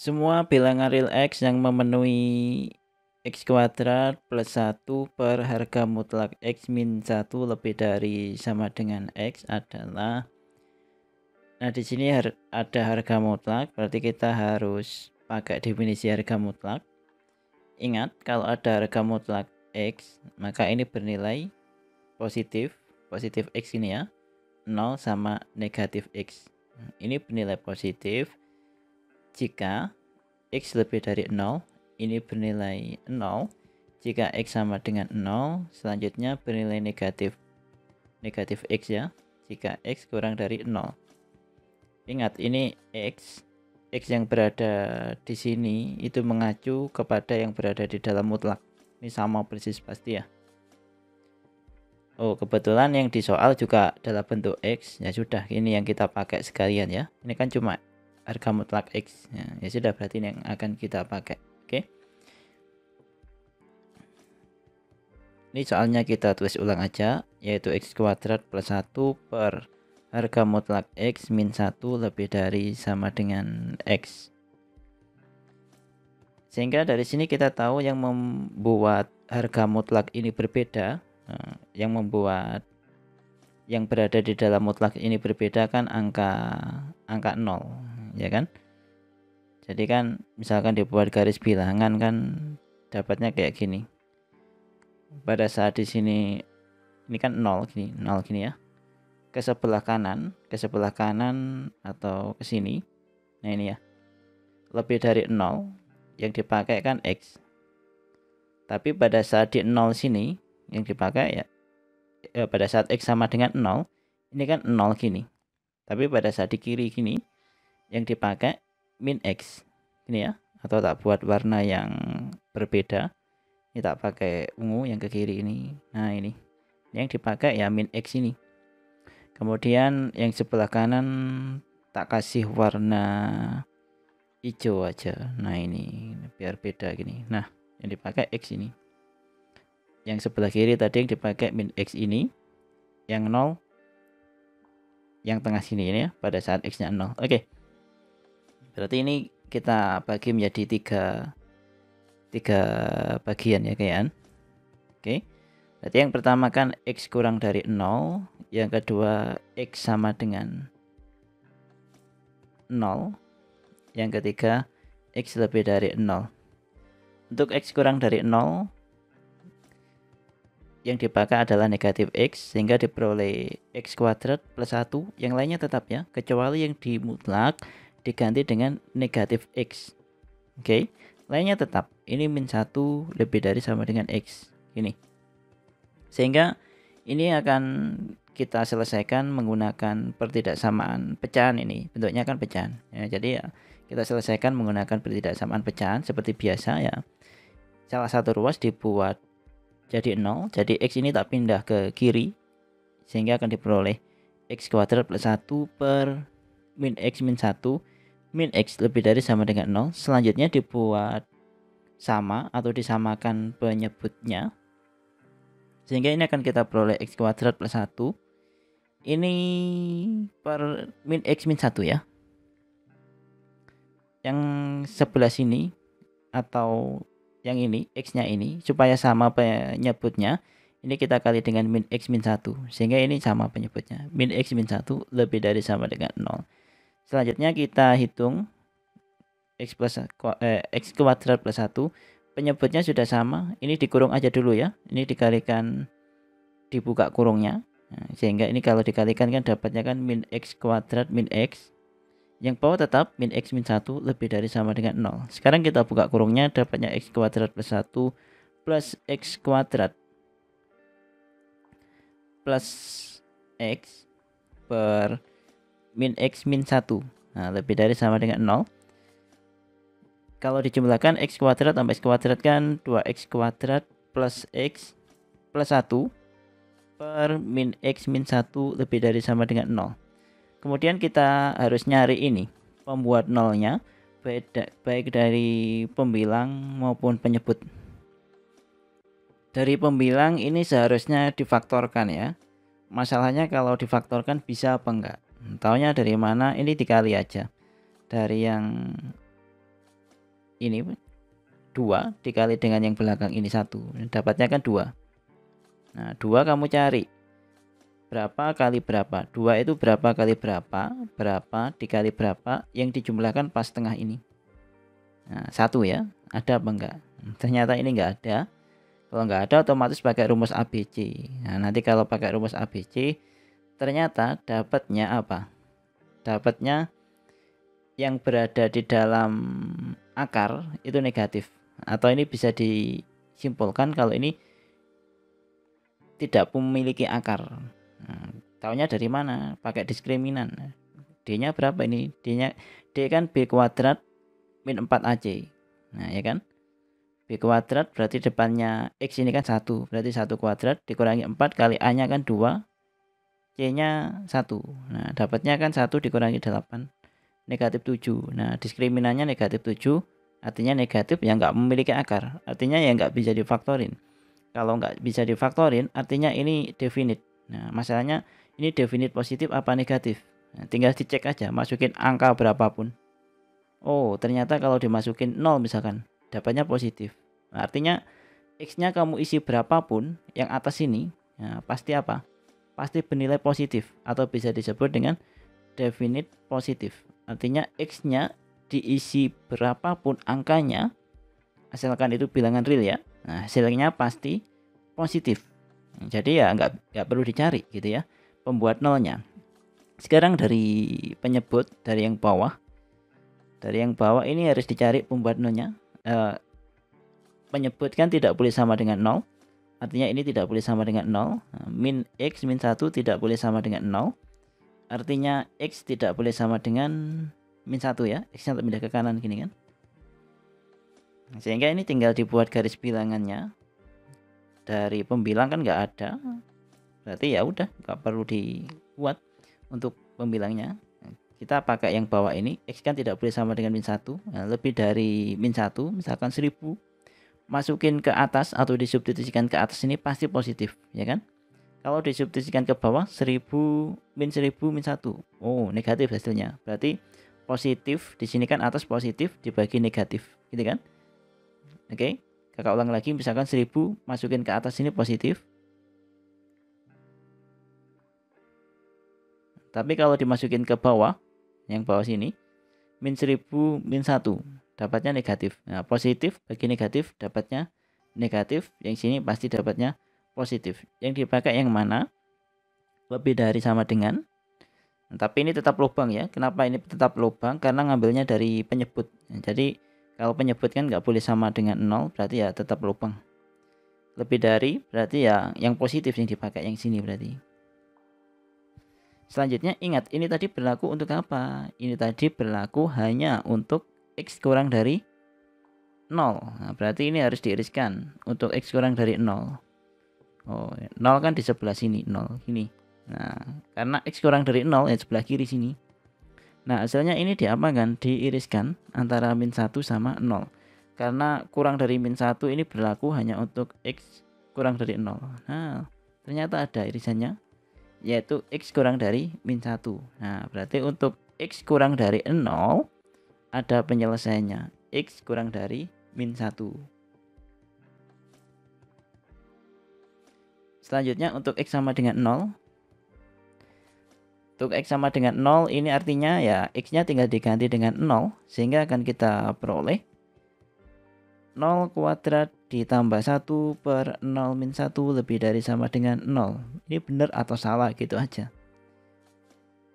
Semua bilangan real X yang memenuhi X kuadrat plus 1 per harga mutlak X min 1 lebih dari sama dengan X adalah, nah di sini ada harga mutlak, berarti kita harus pakai definisi harga mutlak. Ingat, kalau ada harga mutlak X, maka ini bernilai positif X ini ya, 0 sama negatif X. Ini bernilai positif jika X lebih dari 0, ini bernilai 0. Jika X sama dengan 0, selanjutnya bernilai negatif X ya, jika X kurang dari 0. Ingat, ini X yang berada di sini itu mengacu kepada yang berada di dalam mutlak. Ini sama persis pasti ya. Oh, kebetulan yang di soal juga dalam bentuk X. Ya sudah, ini yang kita pakai sekalian ya. Ini kan cuma harga mutlak X. Ya sudah, berarti ini yang akan kita pakai. Oke. Ini soalnya kita tulis ulang aja, yaitu X kuadrat plus 1 per harga mutlak X min 1 lebih dari sama dengan X. Sehingga dari sini kita tahu yang membuat harga mutlak ini berbeda, yang membuat yang berada di dalam mutlak ini berbeda kan angka 0, ya kan? Jadi kan misalkan dibuat garis bilangan kan dapatnya kayak gini. Pada saat di sini ini kan 0 gini ya. Ke sebelah kanan atau ke sini. Nah ini ya. Lebih dari 0 yang dipakai kan X. Tapi pada saat di 0 sini yang dipakai ya pada saat X sama dengan 0, ini kan 0 gini. Tapi pada saat di kiri gini yang dipakai min X. Ini ya, atau tak buat warna yang berbeda. Ini tak pakai ungu yang ke kiri ini. Nah, ini yang dipakai ya min X ini. Kemudian yang sebelah kanan tak kasih warna hijau aja. Nah, ini biar beda gini. Nah, yang dipakai X ini. Yang sebelah kiri tadi yang dipakai min X ini. Yang 0 yang tengah sini ini ya, pada saat X-nya 0. Oke. Berarti ini kita bagi menjadi tiga bagian ya kayak. Oke. Berarti yang pertama kan X kurang dari 0, yang kedua X sama dengan 0, yang ketiga X lebih dari 0. Untuk X kurang dari 0 yang dipakai adalah negatif X, sehingga diperoleh X kuadrat plus 1, yang lainnya tetap ya, kecuali yang di mutlak diganti dengan negatif X. Oke, lainnya tetap, ini min 1 lebih dari sama dengan X, ini. Sehingga ini akan kita selesaikan menggunakan pertidaksamaan pecahan ini, bentuknya kan pecahan ya, jadi ya kita selesaikan menggunakan pertidaksamaan pecahan seperti biasa ya. Salah satu ruas dibuat jadi 0, jadi X ini tak pindah ke kiri, sehingga akan diperoleh X kuadrat plus 1 per min X min 1, min X lebih dari sama dengan 0. Selanjutnya dibuat sama atau disamakan penyebutnya, sehingga ini akan kita peroleh X kuadrat plus 1 ini per min X min 1 ya. Yang sebelah sini atau yang ini X-nya ini supaya sama penyebutnya, ini kita kali dengan min X min 1, sehingga ini sama penyebutnya, min X min 1 lebih dari sama dengan 0. Selanjutnya kita hitung X kuadrat plus 1, penyebutnya sudah sama, ini dikurung aja dulu ya, ini dikalikan dibuka kurungnya. Nah, sehingga ini kalau dikalikan kan dapatnya kan min X kuadrat min X, yang bawah tetap min X min 1 lebih dari sama dengan 0. Sekarang kita buka kurungnya, dapatnya X kuadrat plus 1 plus X kuadrat plus X per min X min 1. Nah, lebih dari sama dengan 0. Kalau dijumlahkan X kuadrat tambah X kuadrat kan 2X kuadrat plus X plus 1 per min X min 1 lebih dari sama dengan 0. Kemudian kita harus nyari ini pembuat nolnya, baik dari pembilang maupun penyebut. Dari pembilang ini seharusnya difaktorkan ya. Masalahnya kalau difaktorkan bisa apa enggak? Taunya dari mana? Ini dikali aja. Dari yang ini 2 dikali dengan yang belakang ini 1, dapatnya kan 2. Nah 2 kamu cari berapa kali berapa, 2 itu berapa kali berapa, berapa dikali berapa yang dijumlahkan pas tengah ini. Nah 1 ya, ada apa enggak? Ternyata ini enggak ada. Kalau nggak ada otomatis pakai rumus ABC. Nah nanti kalau pakai rumus ABC ternyata dapatnya apa? Dapatnya yang berada di dalam akar itu negatif. Atau ini bisa disimpulkan kalau ini tidak memiliki akar. Nah, taunya dari mana? Pakai diskriminan. D-nya berapa ini? D kan B kuadrat min 4AC. Nah ya kan? B kuadrat berarti depannya X ini kan 1. Berarti 1 kuadrat dikurangi 4 kali A-nya kan 2. C-nya 1. Nah dapatnya kan 1 dikurangi 8. Negatif 7. Nah diskriminannya negatif 7. Artinya negatif yang nggak memiliki akar. Artinya ya nggak bisa difaktorin. Kalau nggak bisa difaktorin artinya ini definite. Nah masalahnya ini definite positif apa negatif. Nah, tinggal dicek aja masukin angka berapapun. Oh ternyata kalau dimasukin 0 misalkan dapatnya positif. Nah, artinya X-nya kamu isi berapapun yang atas ini, nah, pasti apa? Pasti bernilai positif atau bisa disebut dengan definite positif. Artinya X-nya diisi berapapun angkanya, asalkan itu bilangan real ya. Nah, hasilnya pasti positif. Jadi ya nggak perlu dicari gitu ya pembuat nolnya. Sekarang dari penyebut dari yang bawah. Dari yang bawah ini harus dicari pembuat nolnya. Penyebut kan tidak boleh sama dengan 0. Artinya ini tidak boleh sama dengan 0. Min X min 1 tidak boleh sama dengan 0. Artinya X tidak boleh sama dengan min 1 ya. X-nya pindah ke kanan gini kan. Sehingga ini tinggal dibuat garis bilangannya. Dari pembilang kan nggak ada. Berarti ya udah nggak perlu dibuat untuk pembilangnya. Kita pakai yang bawah ini. X kan tidak boleh sama dengan min 1. Nah, lebih dari min 1 misalkan 1000. Masukin ke atas atau disubstitusikan ke atas ini pasti positif ya kan. Kalau disubstitusikan ke bawah 1000 min 1. Oh negatif hasilnya. Berarti positif di sini kan atas positif dibagi negatif gitu kan. Oke. Kakak ulang lagi misalkan 1000 masukin ke atas ini positif. Tapi kalau dimasukin ke bawah yang bawah sini min 1000 min 1 dapatnya negatif. Nah, positif bagi negatif dapatnya negatif. Yang sini pasti dapatnya positif. Yang dipakai yang mana? Lebih dari sama dengan. Nah, tapi ini tetap lubang ya. Kenapa ini tetap lubang? Karena ngambilnya dari penyebut. Nah, jadi kalau penyebut kan nggak boleh sama dengan 0. Berarti ya tetap lubang. Lebih dari berarti ya yang positif yang dipakai yang sini berarti. Selanjutnya ingat ini tadi berlaku untuk apa? Ini tadi berlaku hanya untuk X kurang dari 0. Nah, berarti ini harus diiriskan untuk X kurang dari 0. Oh, 0 kan di sebelah sini, 0 ini. Nah, karena X kurang dari 0 ya sebelah kiri sini. Nah, hasilnya ini diapakan? Diiriskan antara min 1 sama 0. Karena kurang dari min 1 ini berlaku hanya untuk X kurang dari 0. Nah, ternyata ada irisannya, yaitu X kurang dari min 1. Nah, berarti untuk X kurang dari 0 ada penyelesaiannya. X kurang dari min 1. Selanjutnya untuk X sama dengan 0. Untuk X sama dengan 0 ini artinya ya X-nya tinggal diganti dengan 0. Sehingga akan kita peroleh 0 kuadrat ditambah 1 per 0 min 1 lebih dari sama dengan 0. Ini benar atau salah gitu aja.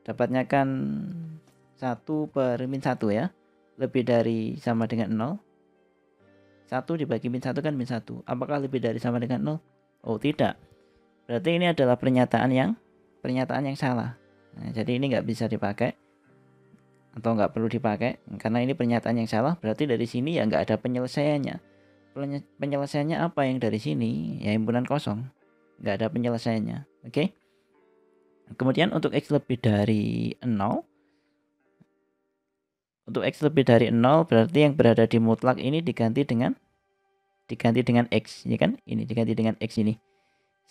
Dapatnya kan 1 per min 1 ya. Lebih dari sama dengan 0. 1 dibagi min 1 kan min 1. Apakah lebih dari sama dengan 0? Oh tidak. Berarti ini adalah pernyataan yang salah. Nah, jadi ini nggak bisa dipakai atau nggak perlu dipakai karena ini pernyataan yang salah. Berarti dari sini ya nggak ada penyelesaiannya. Penyelesaiannya apa yang dari sini? Ya himpunan kosong. Nggak ada penyelesaiannya. Oke. Kemudian untuk X lebih dari 0. Untuk X lebih dari 0 berarti yang berada di mutlak ini diganti dengan X, ya kan? Ini diganti dengan X ini.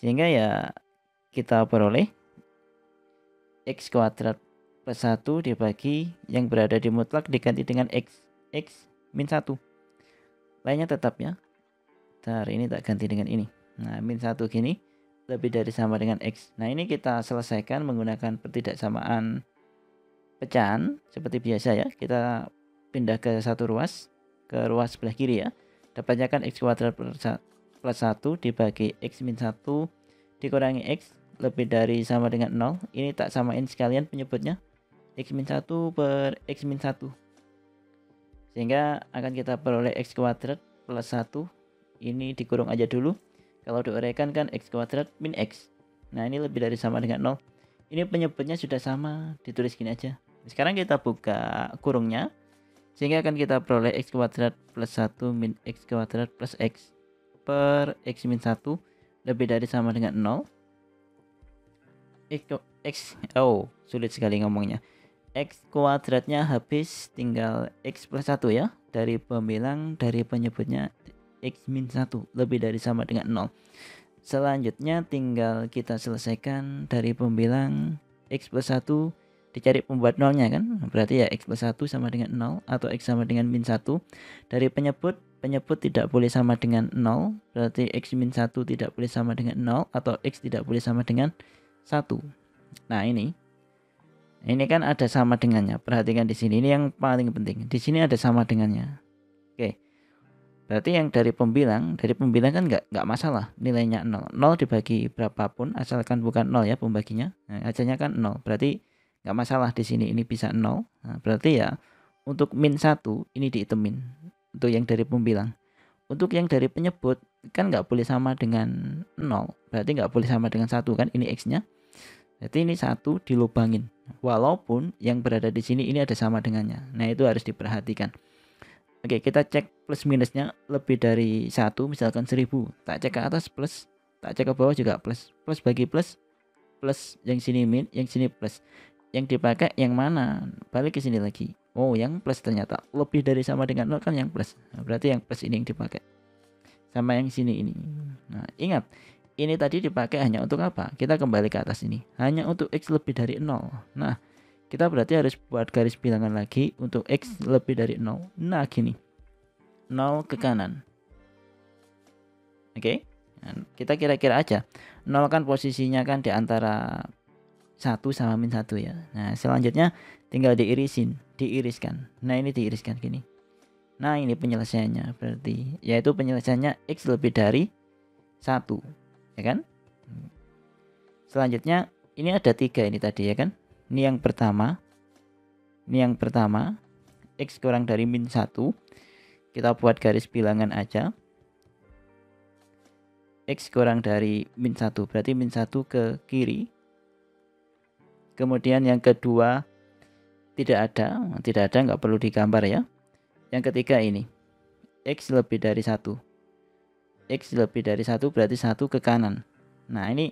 Sehingga ya kita peroleh X kuadrat plus 1 dibagi yang berada di mutlak diganti dengan X min 1. lainnya tetap ya. Bentar, ini tak ganti dengan ini. Nah, min 1 gini lebih dari sama dengan X. Nah, ini kita selesaikan menggunakan pertidaksamaan pecahan seperti biasa ya. Kita pindah ke satu ruas, ke ruas sebelah kiri ya. Dapatnya kan X kuadrat plus 1 dibagi X min 1 dikurangi X lebih dari sama dengan 0. Ini tak samain sekalian penyebutnya. X min 1 per X min 1. Sehingga akan kita peroleh X kuadrat plus 1. Ini dikurung aja dulu. Kalau diuraikan kan X kuadrat min X. Nah, ini lebih dari sama dengan 0. Ini penyebutnya sudah sama, ditulis gini aja. Sekarang kita buka kurungnya. Sehingga akan kita peroleh X kuadrat plus 1 min X kuadrat plus X per X min 1 lebih dari sama dengan 0. Sulit sekali ngomongnya. X kuadratnya habis, tinggal X plus 1 ya. Dari pembilang, dari penyebutnya X min 1 lebih dari sama dengan 0. Selanjutnya tinggal kita selesaikan dari pembilang X plus 1 dicari pembuat nolnya kan. Berarti ya X plus 1 sama dengan 0 atau X sama dengan min 1. Dari penyebut tidak boleh sama dengan 0. Berarti X min 1 tidak boleh sama dengan 0 atau X tidak boleh sama dengan 1. Nah, ini kan ada sama dengannya. Perhatikan di sini, ini yang paling penting. Di sini ada sama dengannya. Oke. Berarti yang dari pembilang kan nggak masalah nilainya 0. 0 dibagi berapapun asalkan bukan 0 ya pembaginya. Nah, hasilnya kan 0. Berarti nggak masalah di sini, ini bisa 0. Nah, berarti ya untuk min 1 ini dihitemin. Untuk yang dari pembilang. Untuk yang dari penyebut kan nggak boleh sama dengan 0. Berarti nggak boleh sama dengan 1 kan, ini X-nya. Berarti ini 1 dilubangin. Walaupun yang berada di sini ini ada sama dengannya. Nah, itu harus diperhatikan. Oke, kita cek plus minusnya lebih dari 1, misalkan 1000. Tak cek ke atas plus, tak cek ke bawah juga plus. Plus bagi plus, plus yang sini min, yang sini plus. Yang dipakai yang mana? Balik ke sini lagi. Oh, yang plus ternyata lebih dari sama dengan 0 kan yang plus. Nah, berarti yang plus ini yang dipakai. Sama yang sini ini. Nah, ingat, ini tadi dipakai hanya untuk apa? Kita kembali ke atas ini. Hanya untuk X lebih dari 0. Nah, kita berarti harus buat garis bilangan lagi untuk X lebih dari 0. Nah, gini. 0 ke kanan. Oke. Nah, kita kira-kira aja. 0 kan posisinya kan di antara 1 sama min 1 ya. Nah, selanjutnya tinggal diiriskan. Nah, ini diiriskan gini. Nah, ini penyelesaiannya berarti yaitu penyelesaiannya X lebih dari 1. Ya kan? Selanjutnya ini ada 3 ini tadi ya kan? Ini yang pertama. X kurang dari min 1. Kita buat garis bilangan aja. X kurang dari min 1. Berarti min 1 ke kiri. Kemudian yang kedua tidak ada, nggak perlu digambar ya. Yang ketiga ini. X lebih dari 1. X lebih dari 1 berarti 1 ke kanan. Nah, ini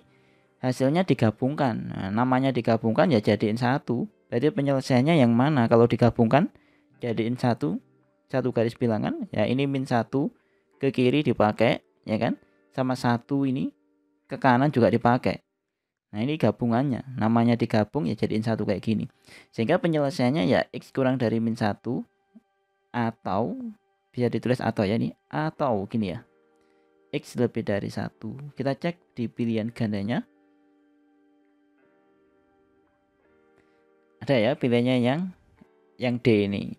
hasilnya digabungkan. Nah, namanya digabungkan ya jadiin 1. Berarti penyelesaiannya yang mana? Kalau digabungkan jadiin 1 garis bilangan. Ya, ini min 1 ke kiri dipakai, ya kan? Sama 1 ini ke kanan juga dipakai. Nah, ini gabungannya. Namanya digabung ya jadiin 1 kayak gini. Sehingga penyelesaiannya ya X kurang dari min 1 atau bisa ditulis atau ya ini atau gini ya. X lebih dari 1. Kita cek di pilihan gandanya. Ada ya pilihannya yang D ini.